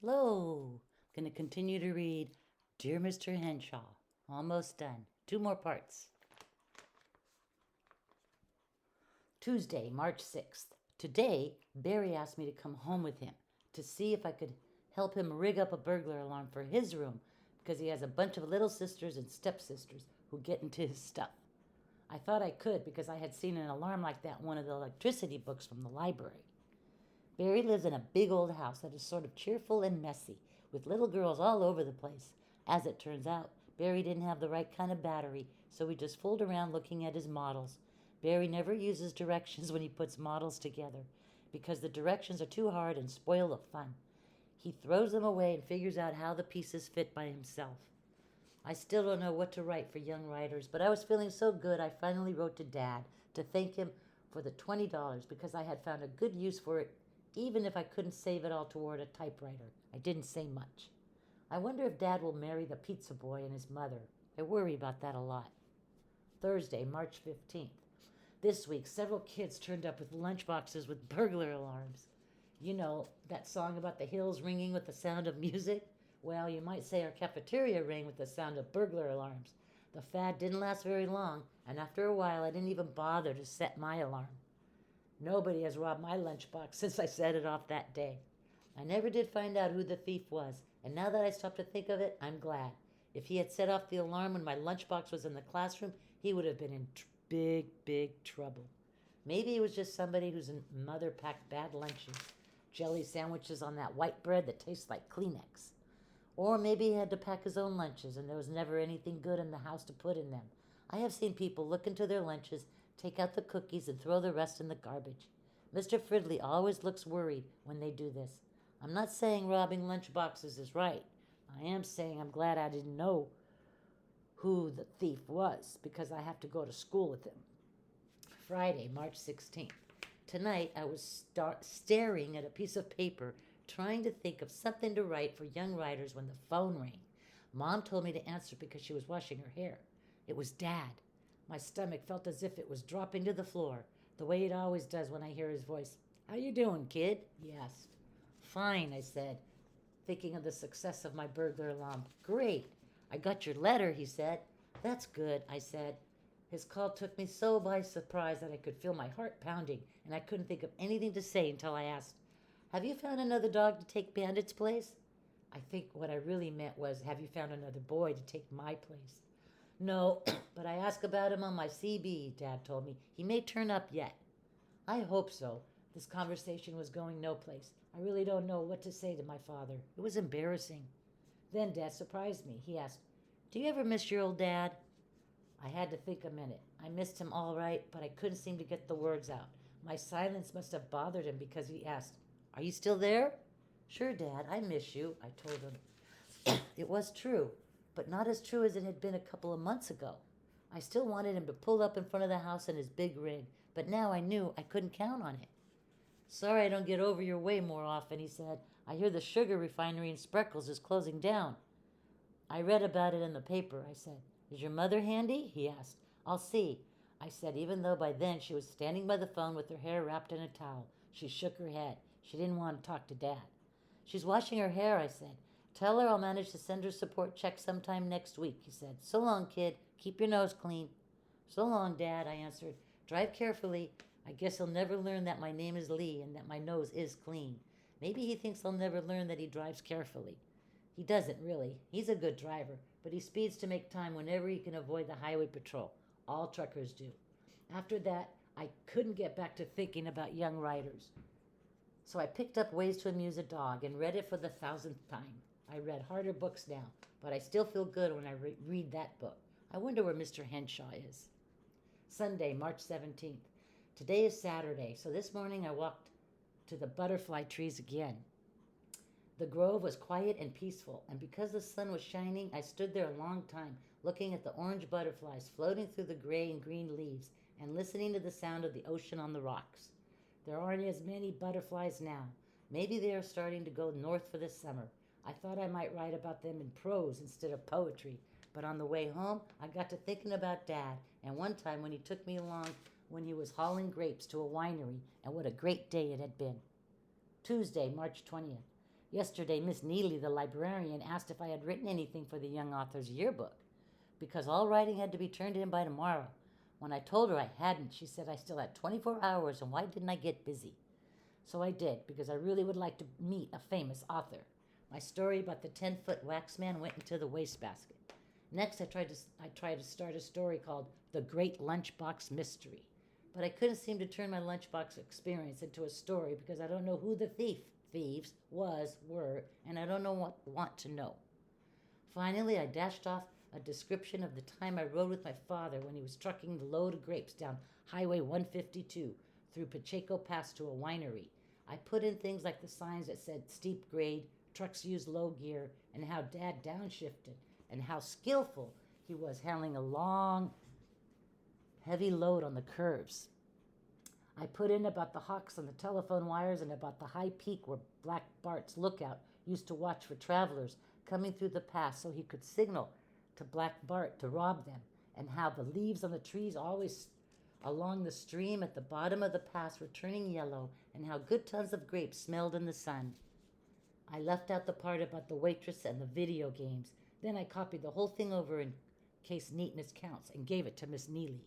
Hello. I'm going to continue to read Dear Mr. Henshaw. Almost done. Two more parts. Tuesday, March 6th. Today, Barry asked me to come home with him to see if I could help him rig up a burglar alarm for his room because he has a bunch of little sisters and stepsisters who get into his stuff. I thought I could because I had seen an alarm like that in one of the electricity books from the library. Barry lives in a big old house that is sort of cheerful and messy, with little girls all over the place. As it turns out, Barry didn't have the right kind of battery, so we just fooled around looking at his models. Barry never uses directions when he puts models together, because the directions are too hard and spoil the fun. He throws them away and figures out how the pieces fit by himself. I still don't know what to write for young writers, but I was feeling so good I finally wrote to Dad to thank him for the $20 because I had found a good use for it even if I couldn't save it all toward a typewriter. I didn't say much. I wonder if Dad will marry the pizza boy and his mother. I worry about that a lot. Thursday, March 15th. This week, several kids turned up with lunchboxes with burglar alarms. You know, that song about the hills ringing with the sound of music? Well, you might say our cafeteria rang with the sound of burglar alarms. The fad didn't last very long, and after a while I didn't even bother to set my alarm. Nobody has robbed my lunchbox since I set it off that day. I never did find out who the thief was, and now that I stop to think of it, I'm glad. If he had set off the alarm when my lunchbox was in the classroom, he would have been in big trouble. Maybe it was just somebody whose mother packed bad lunches, jelly sandwiches on that white bread that tastes like Kleenex. Or maybe he had to pack his own lunches and there was never anything good in the house to put in them. I have seen people look into their lunches, take out the cookies, and throw the rest in the garbage. Mr. Fridley always looks worried when they do this. I'm not saying robbing lunch boxes is right. I am saying I'm glad I didn't know who the thief was because I have to go to school with him. Friday, March 16th. Tonight I was staring at a piece of paper trying to think of something to write for young writers when the phone rang. Mom told me to answer because she was washing her hair. It was Dad. My stomach felt as if it was dropping to the floor, the way it always does when I hear his voice. "How you doing, kid?" he asked. "Fine," I said, thinking of the success of my burglar alarm. "Great. I got your letter," he said. "That's good," I said. His call took me so by surprise that I could feel my heart pounding, and I couldn't think of anything to say until I asked, "Have you found another dog to take Bandit's place?" I think what I really meant was, "Have you found another boy to take my place?" "No, but I asked about him on my CB," Dad told me. "He may turn up yet." I hope so. This conversation was going no place. I really don't know what to say to my father. It was embarrassing. Then Dad surprised me. He asked, "Do you ever miss your old dad?" I had to think a minute. I missed him all right, but I couldn't seem to get the words out. My silence must have bothered him because he asked, "Are you still there?" "Sure, Dad, I miss you," I told him. It was true, but not as true as it had been a couple of months ago. I still wanted him to pull up in front of the house in his big rig, but now I knew I couldn't count on it. "Sorry I don't get over your way more often," he said. "I hear the sugar refinery in Spreckles is closing down." "I read about it in the paper," I said. "Is your mother handy?" he asked. "I'll see," I said, even though by then she was standing by the phone with her hair wrapped in a towel. She shook her head. She didn't want to talk to Dad. "She's washing her hair," I said. "Tell her I'll manage to send her support check sometime next week," he said. "So long, kid. Keep your nose clean." "So long, Dad," I answered. "Drive carefully. I guess he'll never learn that my name is Lee and that my nose is clean. Maybe he thinks I'll never learn that he drives carefully. He doesn't really. He's a good driver, but he speeds to make time whenever he can avoid the highway patrol. All truckers do." After that, I couldn't get back to thinking about young writers. So I picked up Ways to Amuse a Dog and read it for the 1000th time. I read harder books now, but I still feel good when I read that book. I wonder where Mr. Henshaw is. Sunday, March 17th. Today is Saturday, so this morning I walked to the butterfly trees again. The grove was quiet and peaceful, and because the sun was shining, I stood there a long time, looking at the orange butterflies floating through the gray and green leaves and listening to the sound of the ocean on the rocks. There aren't as many butterflies now. Maybe they are starting to go north for the summer. I thought I might write about them in prose instead of poetry, but on the way home, I got to thinking about Dad and one time when he took me along when he was hauling grapes to a winery and what a great day it had been. Tuesday, March 20th. Yesterday, Miss Neely, the librarian, asked if I had written anything for the young author's yearbook, because all writing had to be turned in by tomorrow. When I told her I hadn't, she said I still had 24 hours, and why didn't I get busy? So I did, because I really would like to meet a famous author. My story about the 10-foot wax man went into the wastebasket. Next, I tried to start a story called The Great Lunchbox Mystery. But I couldn't seem to turn my lunchbox experience into a story because I don't know who the thieves were, and I don't want to know. Finally, I dashed off a description of the time I rode with my father when he was trucking the load of grapes down Highway 152 through Pacheco Pass to a winery. I put in things like the signs that said steep grade, trucks use low gear, and how Dad downshifted, and how skillful he was handling a long, heavy load on the curves. I put in about the hawks on the telephone wires and about the high peak where Black Bart's lookout used to watch for travelers coming through the pass so he could signal to Black Bart to rob them, and how the leaves on the trees always along the stream at the bottom of the pass were turning yellow, and how good tons of grapes smelled in the sun. I left out the part about the waitress and the video games. Then I copied the whole thing over in case neatness counts and gave it to Miss Neely.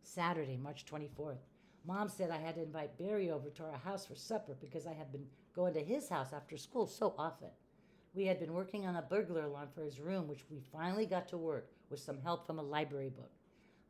Saturday, March 24th. Mom said I had to invite Barry over to our house for supper because I had been going to his house after school so often. We had been working on a burglar alarm for his room, which we finally got to work with some help from a library book.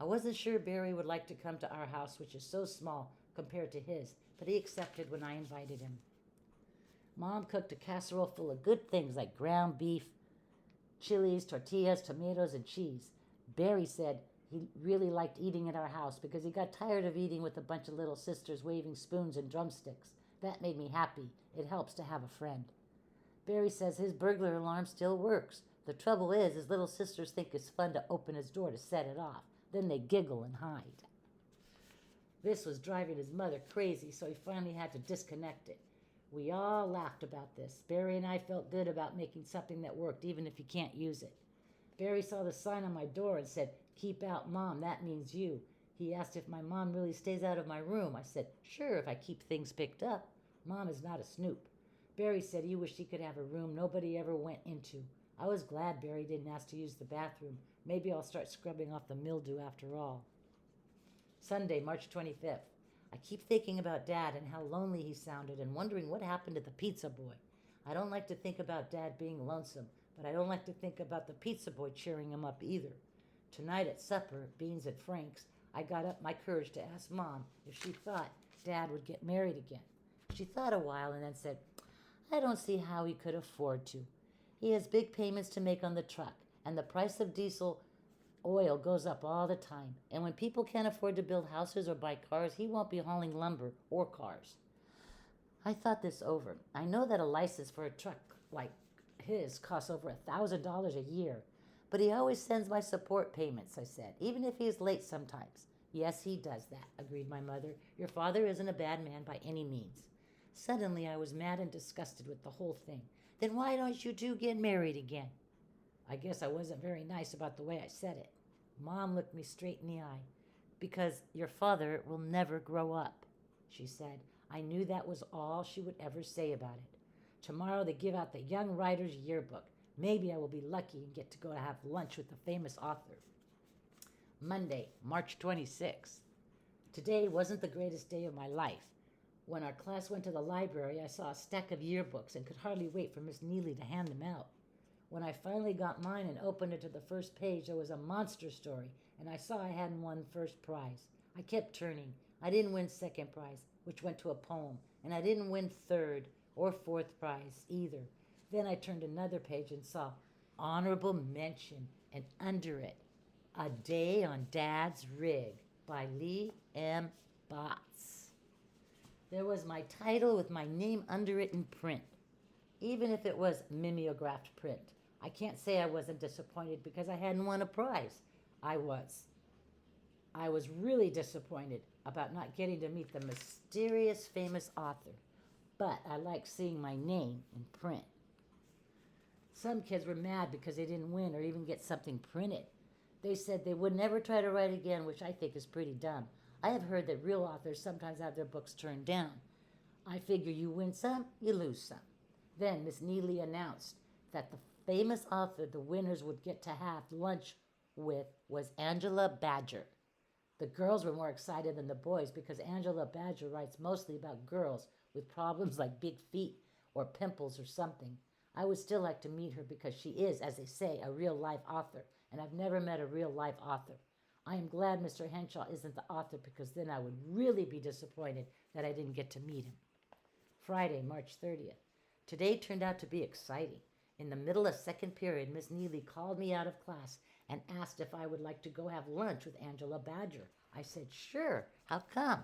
I wasn't sure Barry would like to come to our house, which is so small compared to his, but he accepted when I invited him. Mom cooked a casserole full of good things like ground beef, chilies, tortillas, tomatoes, and cheese. Barry said he really liked eating at our house because he got tired of eating with a bunch of little sisters waving spoons and drumsticks. That made me happy. It helps to have a friend. Barry says his burglar alarm still works. The trouble is, his little sisters think it's fun to open his door to set it off. Then they giggle and hide. This was driving his mother crazy, so he finally had to disconnect it. We all laughed about this. Barry and I felt good about making something that worked, even if you can't use it. Barry saw the sign on my door and said, "Keep out, Mom, that means you." He asked if my mom really stays out of my room. I said, "Sure, if I keep things picked up. Mom is not a snoop." Barry said he wished he could have a room nobody ever went into. I was glad Barry didn't ask to use the bathroom. Maybe I'll start scrubbing off the mildew after all. Sunday, March 25th. I keep thinking about Dad and how lonely he sounded and wondering what happened to the pizza boy. I don't like to think about Dad being lonesome, but I don't like to think about the pizza boy cheering him up either. Tonight at supper, beans at Frank's, I got up my courage to ask Mom if she thought Dad would get married again. She thought a while and then said, "I don't see how he could afford to. He has big payments to make on the truck, and the price of diesel oil goes up all the time. And when people can't afford to build houses or buy cars, he won't be hauling lumber or cars." I thought this over. I know that a license for a truck like his costs over $1,000 a year, but he always sends my support payments, I said, even if he is late sometimes. "Yes, he does that," agreed my mother. "Your father isn't a bad man by any means." Suddenly, I was mad and disgusted with the whole thing. "Then why don't you two get married again?" I guess I wasn't very nice about the way I said it. Mom looked me straight in the eye. "Because your father will never grow up," she said. I knew that was all she would ever say about it. Tomorrow they give out the Young Writer's Yearbook. Maybe I will be lucky and get to go to have lunch with the famous author. Monday, March 26th. Today wasn't the greatest day of my life. When our class went to the library, I saw a stack of yearbooks and could hardly wait for Miss Neely to hand them out. When I finally got mine and opened it to the first page, there was a monster story, and I saw I hadn't won first prize. I kept turning. I didn't win second prize, which went to a poem, and I didn't win third or fourth prize either. Then I turned another page and saw honorable mention, and under it, A Day on Dad's Rig by Lee M. Botts. There was my title with my name under it in print, even if it was mimeographed print. I can't say I wasn't disappointed because I hadn't won a prize. I was really disappointed about not getting to meet the mysterious famous author, but I liked seeing my name in print. Some kids were mad because they didn't win or even get something printed. They said they would never try to write again, which I think is pretty dumb. I have heard that real authors sometimes have their books turned down. I figure you win some, you lose some. Then Miss Neely announced that the famous author the winners would get to have lunch with was Angela Badger. The girls were more excited than the boys because Angela Badger writes mostly about girls with problems like big feet or pimples or something. I would still like to meet her because she is, as they say, a real life author, and I've never met a real life author. I am glad Mr. Henshaw isn't the author because then I would really be disappointed that I didn't get to meet him. Friday, March 30th. Today turned out to be exciting. In the middle of second period, Miss Neely called me out of class and asked if I would like to go have lunch with Angela Badger. I said, sure, how come?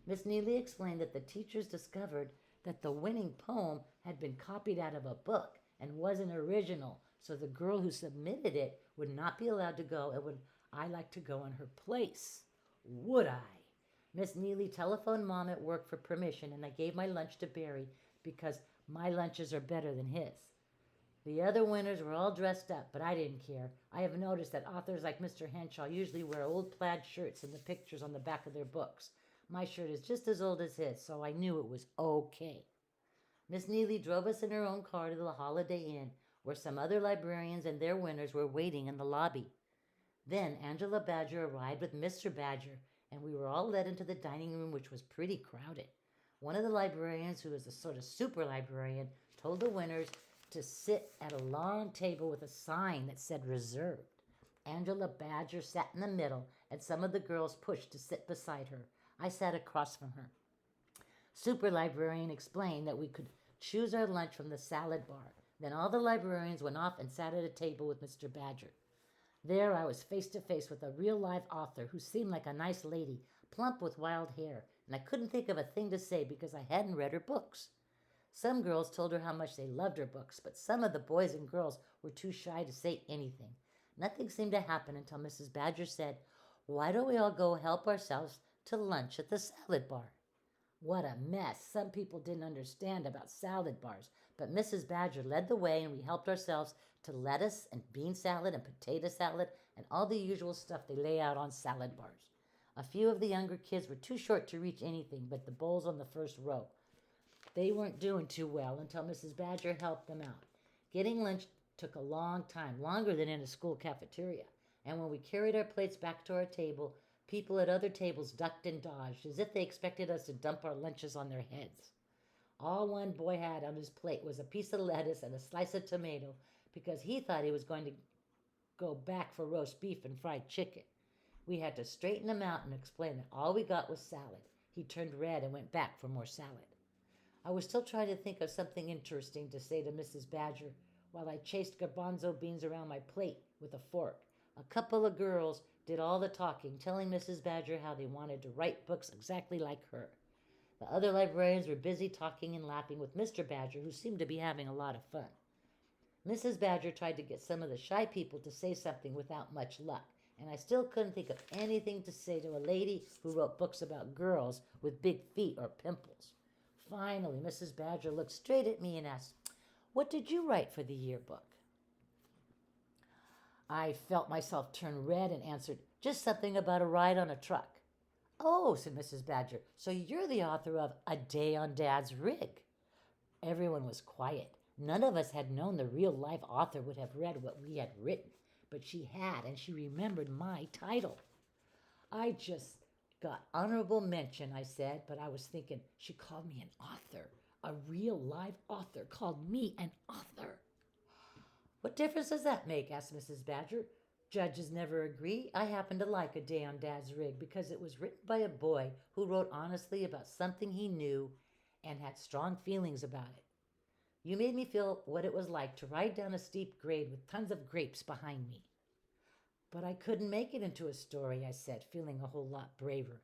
Miss Neely explained that the teachers discovered that the winning poem had been copied out of a book and wasn't original, so the girl who submitted it would not be allowed to go, and would I like to go in her place? Would I? Miss Neely telephoned Mom at work for permission, and I gave my lunch to Barry because my lunches are better than his. The other winners were all dressed up, but I didn't care. I have noticed that authors like Mr. Henshaw usually wear old plaid shirts and the pictures on the back of their books. My shirt is just as old as his, so I knew it was okay. Miss Neely drove us in her own car to the Holiday Inn, where some other librarians and their winners were waiting in the lobby. Then Angela Badger arrived with Mr. Badger, and we were all led into the dining room, which was pretty crowded. One of the librarians, who is a sort of super librarian, told the winners to sit at a long table with a sign that said reserved. Angela Badger sat in the middle, and some of the girls pushed to sit beside her. I sat across from her. Super librarian explained that we could choose our lunch from the salad bar. Then all the librarians went off and sat at a table with Mr. Badger. There I was face to face with a real live author who seemed like a nice lady, plump with wild hair, and I couldn't think of a thing to say because I hadn't read her books. Some girls told her how much they loved her books, but some of the boys and girls were too shy to say anything. Nothing seemed to happen until Mrs. Badger said, "Why don't we all go help ourselves to lunch at the salad bar?" What a mess. Some people didn't understand about salad bars, but Mrs. Badger led the way, and we helped ourselves to lettuce and bean salad and potato salad and all the usual stuff they lay out on salad bars. A few of the younger kids were too short to reach anything but the bowls on the first row. They weren't doing too well until Mrs. Badger helped them out. Getting lunch took a long time, longer than in a school cafeteria, and when we carried our plates back to our table, people at other tables ducked and dodged as if they expected us to dump our lunches on their heads. All one boy had on his plate was a piece of lettuce and a slice of tomato because he thought he was going to go back for roast beef and fried chicken. We had to straighten him out and explain that all we got was salad. He turned red and went back for more salad. I was still trying to think of something interesting to say to Mrs. Badger while I chased garbanzo beans around my plate with a fork. A couple of girls did all the talking, telling Mrs. Badger how they wanted to write books exactly like her. The other librarians were busy talking and laughing with Mr. Badger, who seemed to be having a lot of fun. Mrs. Badger tried to get some of the shy people to say something without much luck, and I still couldn't think of anything to say to a lady who wrote books about girls with big feet or pimples. Finally, Mrs. Badger looked straight at me and asked, "What did you write for the yearbook?" I felt myself turn red and answered, "Just something about a ride on a truck." "Oh," said Mrs. Badger, "so you're the author of A Day on Dad's Rig." Everyone was quiet. None of us had known the real-life author would have read what we had written, but she had, and she remembered my title. "I just got honorable mention," I said, but I was thinking, she called me an author. A real live author called me an author. "What difference does that make?" asked Mrs. Badger. "Judges never agree. I happen to like A Day on Dad's Rig because it was written by a boy who wrote honestly about something he knew and had strong feelings about it. You made me feel what it was like to ride down a steep grade with tons of grapes behind me." "But I couldn't make it into a story," I said, feeling a whole lot braver.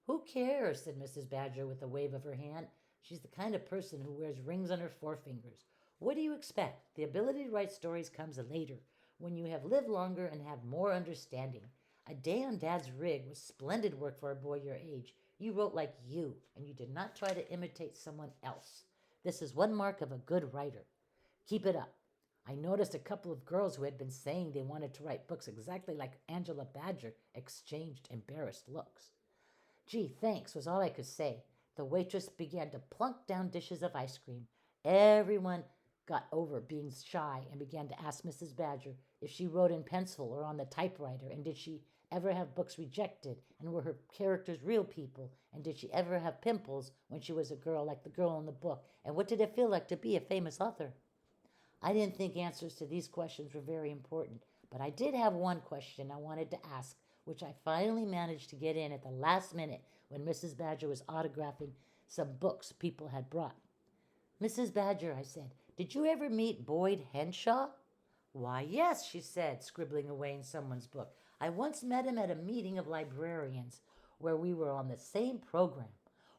"Who cares?" said Mrs. Badger with a wave of her hand. She's the kind of person who wears rings on her forefingers. "What do you expect? The ability to write stories comes later, when you have lived longer and have more understanding. A Day on Dad's Rig was splendid work for a boy your age. You wrote like you, and you did not try to imitate someone else. This is one mark of a good writer. Keep it up." I noticed a couple of girls who had been saying they wanted to write books exactly like Angela Badger exchanged embarrassed looks. "Gee, thanks," was all I could say. The waitress began to plunk down dishes of ice cream. Everyone got over being shy and began to ask Mrs. Badger if she wrote in pencil or on the typewriter, and did she ever have books rejected, and were her characters real people, and did she ever have pimples when she was a girl like the girl in the book, and what did it feel like to be a famous author? I didn't think answers to these questions were very important, but I did have one question I wanted to ask, which I finally managed to get in at the last minute when Mrs. Badger was autographing some books people had brought. Mrs. Badger, I said, did you ever meet Boyd Henshaw? Why, yes, she said, scribbling away in someone's book. I once met him at a meeting of librarians where we were on the same program.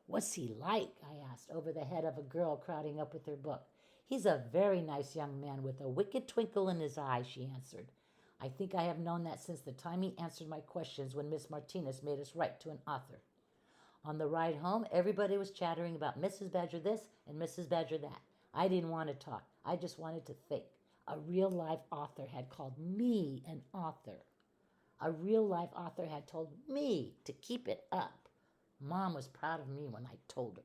What's he like? I asked, over the head of a girl crowding up with her book. He's a very nice young man with a wicked twinkle in his eye, she answered. I think I have known that since the time he answered my questions when Miss Martinez made us write to an author. On the ride home, everybody was chattering about Mrs. Badger this and Mrs. Badger that. I didn't want to talk. I just wanted to think. A real-life author had called me an author. A real-life author had told me to keep it up. Mom was proud of me when I told her.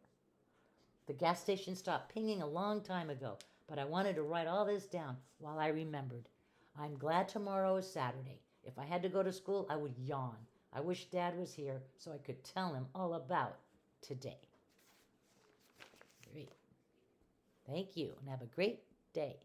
The gas station stopped pinging a long time ago, but I wanted to write all this down while I remembered. I'm glad tomorrow is Saturday. If I had to go to school, I would yawn. I wish Dad was here so I could tell him all about today. Great. Thank you, and have a great day.